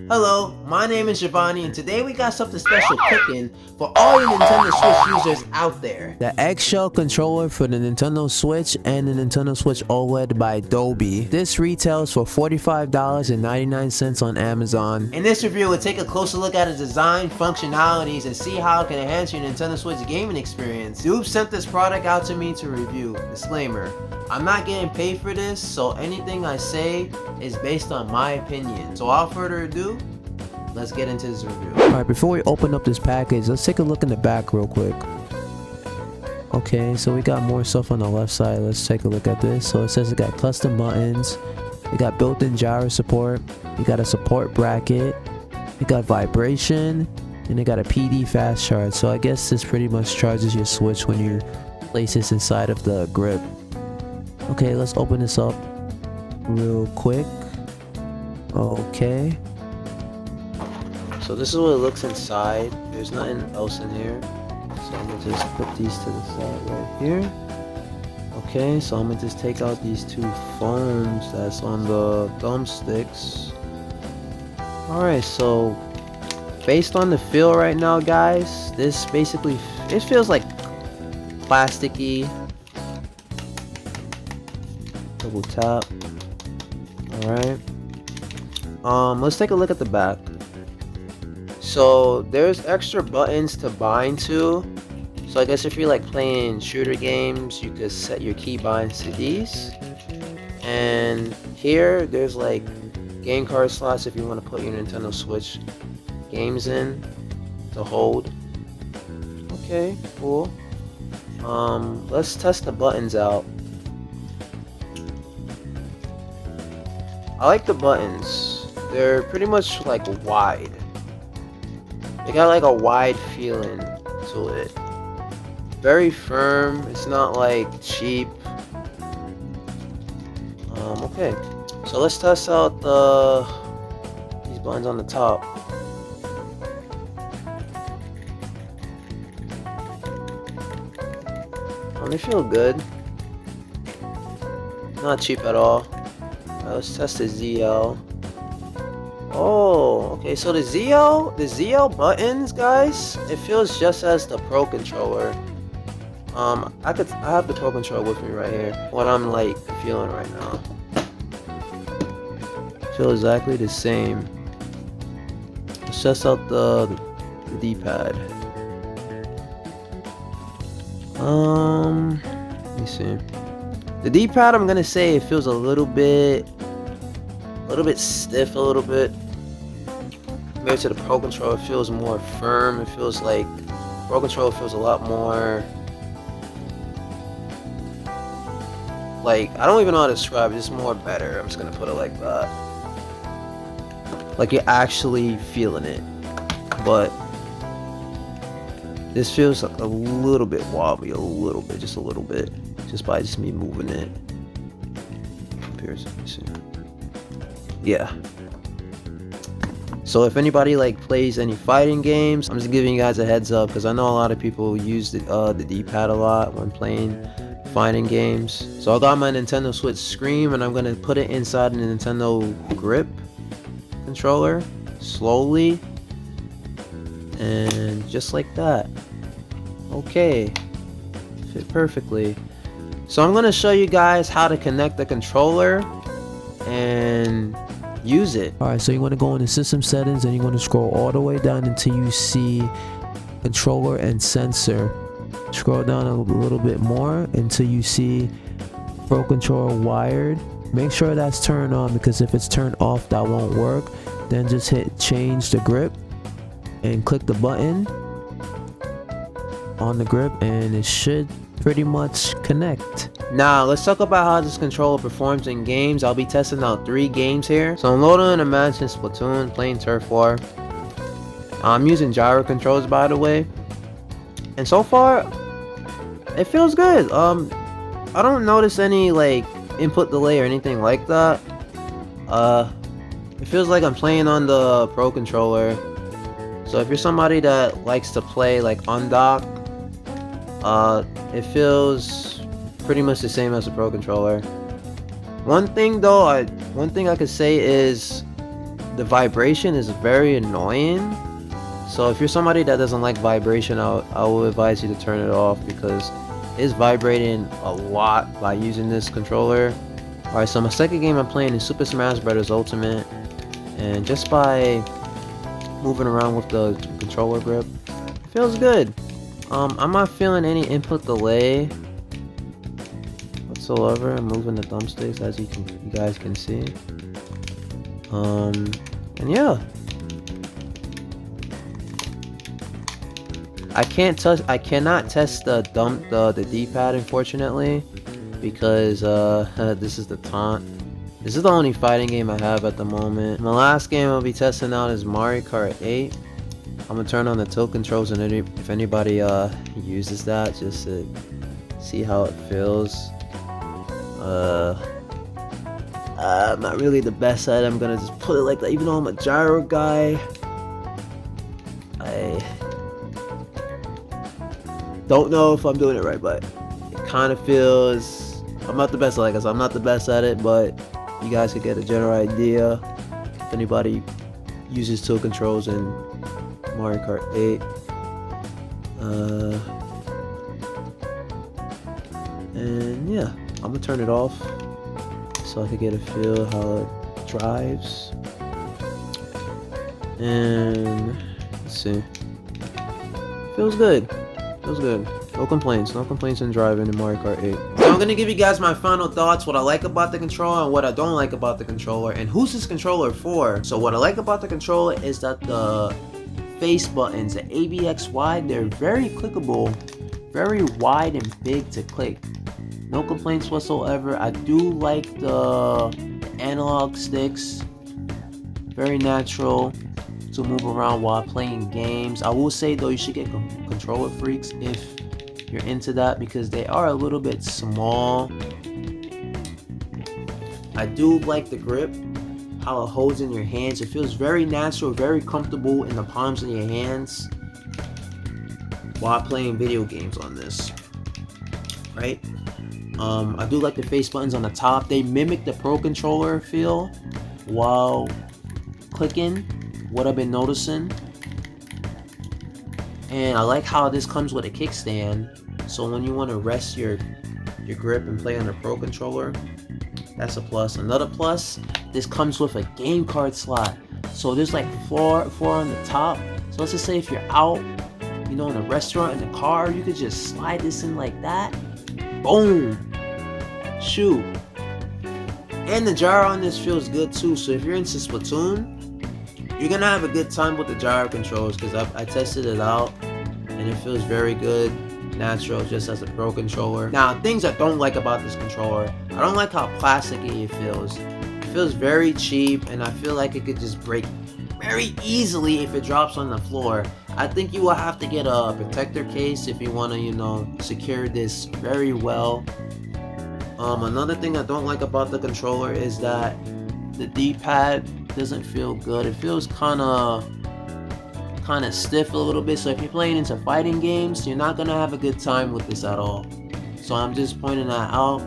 Hello, my name is Giovanni and today we got something special cooking for all you Nintendo Switch users out there. The Eggshell controller for the Nintendo Switch and the Nintendo Switch OLED by Dobe. This retails for $45.99 on Amazon. In this review, we'll take a closer look at its design, functionalities, and see how it can enhance your Nintendo Switch gaming experience. Dobe sent this product out to me to review. Disclaimer, I'm not getting paid for this, so anything I say is based on my opinion. So without further ado, let's get into this review. Alright, before we open up this package, let's take a look in the back real quick. Okay, so we got more stuff on the left side. Let's take a look at this. So it says it got custom buttons, it got built-in gyro support, you got a support bracket, it got vibration, and it got a PD fast charge. So I guess this pretty much charges your Switch when you place this inside of the grip. Okay, let's open this up real quick. Okay, so this is what it looks inside. There's nothing else in here, so I'm gonna just put these to the side right here. Okay, so I'm gonna just take out these two foams that's on the thumbsticks. Alright, so based on the feel right now, guys, this basically, it feels like plasticky. Double tap. Alright, let's take a look at the back. So there's extra buttons to bind to. So I guess if you're like playing shooter games, you could set your key binds to these. And here there's like game card slots if you want to put your Nintendo Switch games in to hold. Okay, cool. Let's test the buttons out. I like the buttons. They're pretty much like wide. They got like a wide feeling to it. Very firm. It's not like cheap. Okay. So let's test out these buttons on the top. They feel good. Not cheap at all. Let's test the ZL. Oh, okay, so the ZL buttons, guys, it feels just as the Pro controller. I have the Pro controller with me right here. What I'm like feeling right now. Feel exactly the same. Let's test out the D-pad. Let me see. The D-pad, I'm gonna say it feels a little bit stiff, a little bit. Compared to the Pro controller, it feels more firm. It feels like Pro controller feels a lot more like, I don't even know how to describe it. It's more better. I'm just gonna put it like that. Like you're actually feeling it. But this feels like a little bit wobbly, a little bit, just a little bit, just by just me moving it. Yeah. So if anybody like plays any fighting games, I'm just giving you guys a heads up because I know a lot of people use the D-pad a lot when playing fighting games. So I got my Nintendo Switch Scream and I'm gonna put it inside the Nintendo Grip controller slowly, and just like that. Okay, fit perfectly. So I'm gonna show you guys how to connect the controller and use it. Alright, so you want to go into system settings and you want to scroll all the way down until you see controller and sensor. Scroll down a little bit more until you see Pro controller wired. Make sure that's turned on, because if it's turned off that won't work. Then just hit change the grip and click the button on the grip and it should pretty much connect. Now let's talk about how this controller performs in games. I'll be testing out 3 games here. So I'm loading in Imagine Splatoon, playing Turf War. I'm using gyro controls, by the way, and so far it feels good. I don't notice any like input delay or anything like that. It feels like I'm playing on the Pro controller. So if you're somebody that likes to play like on dock, it feels pretty much the same as the Pro controller. One thing I could say is the vibration is very annoying. So if you're somebody that doesn't like vibration, I will advise you to turn it off, because it's vibrating a lot by using this controller. Alright, so my second game I'm playing is Super Smash Bros. Ultimate, and just by moving around with the controller grip, it feels good. I'm not feeling any input delay whatsoever. I'm moving the thumbsticks, as you guys can see. And yeah, I cannot test the D-pad, unfortunately, because this is the taunt. This is the only fighting game I have at the moment. My last game I'll be testing out is Mario Kart 8. I'm gonna turn on the tilt controls, and if anybody uses that, just to see how it feels. I'm not really the best at it. I'm gonna just put it like that. Even though I'm a gyro guy, I don't know if I'm doing it right, but it kind of feels. I'm not the best at it, guys. I'm not the best at it, but you guys could get a general idea if anybody uses tilt controls in Mario Kart 8. And yeah, I'm gonna turn it off so I can get a feel how it drives. And let's see. Feels good. Feels good. No complaints. No complaints in driving in Mario Kart 8. So I'm gonna give you guys my final thoughts, what I like about the controller and what I don't like about the controller, and who's this controller for. So what I like about the controller is that the face buttons, the ABXY, they're very clickable, very wide and big to click. No complaints whatsoever. I do like the analog sticks, very natural to move around while playing games. I will say though, you should get controller freaks if you're into that, because they are a little bit small. I do like the grip, how it holds in your hands. It feels very natural, very comfortable in the palms of your hands while playing video games on this, right? I do like the face buttons on the top. They mimic the Pro Controller feel while clicking, what I've been noticing. And I like how this comes with a kickstand, so when you want to rest your grip and play on the Pro Controller, that's a plus. Another plus, this comes with a game card slot. So there's like four on the top. So let's just say if you're out, you know, in a restaurant, in the car, you could just slide this in like that. Boom! Shoot. And the gyro on this feels good too. So if you're into Splatoon, you're gonna have a good time with the gyro controls, because I tested it out and it feels very good, natural, just as a Pro Controller. Now, things I don't like about this controller, I don't like how plasticky it feels. It feels very cheap, and I feel like it could just break very easily if it drops on the floor. I think you will have to get a protector case if you want to, you know, secure this very well. Another thing I don't like about the controller is that the D-pad doesn't feel good. It feels kind of stiff a little bit. So if you're playing into fighting games, you're not gonna have a good time with this at all. So I'm just pointing that out.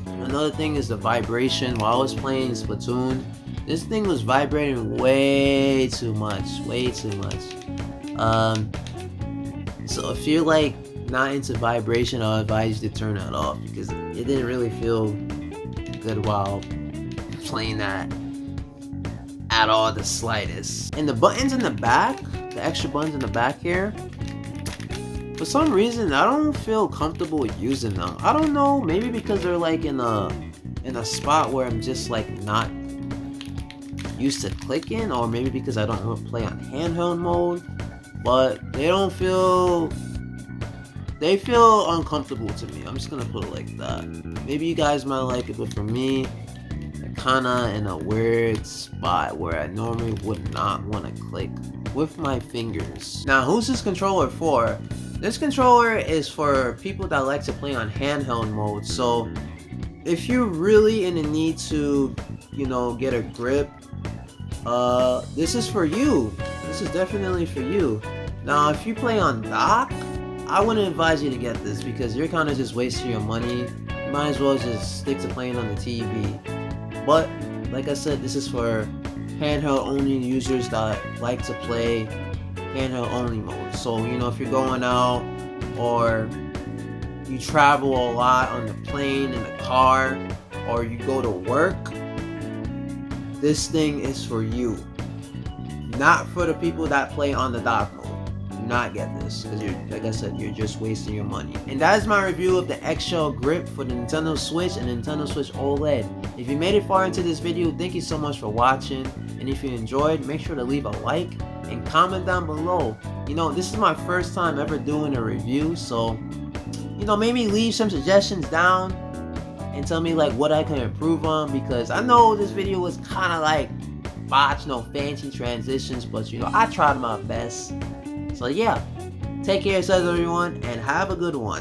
Another thing is the vibration. While I was playing Splatoon, this thing was vibrating way too much. So if you're like not into vibration, I'll advise you to turn that off, because it didn't really feel good while playing that at all, the slightest. And the buttons in the back, the extra buttons in the back here, for some reason I don't feel comfortable using them. I don't know, maybe because they're like in a spot where I'm just like not used to clicking, or maybe because I don't play on handheld mode, but they feel uncomfortable to me. I'm just gonna put it like that. Maybe you guys might like it, but for me, they're kinda in a weird spot where I normally would not want to click with my fingers. Now, who's this controller for? This controller is for people that like to play on handheld mode. So if you're really in the need to, you know, get a grip, this is for you. This is definitely for you. Now, if you play on dock, I wouldn't advise you to get this, because you're kind of just wasting your money. You might as well just stick to playing on the TV. But like I said, this is for handheld only users that like to play handheld only mode. So, you know, if you're going out or you travel a lot on the plane, in the car, or you go to work, this thing is for you. Not for the people that play on the dock mode. Do not get this, because like I said, you're just wasting your money. And that is my review of the Eggshell grip for the Nintendo Switch and Nintendo Switch OLED. If you made it far into this video, thank you so much for watching. And if you enjoyed, make sure to leave a like and comment down below. You know, this is my first time ever doing a review, so, you know, maybe leave some suggestions down and tell me like what I can improve on, because I know this video was kind of like botched, no fancy transitions, but you know, I tried my best. So yeah, take care of yourselves everyone, and have a good one.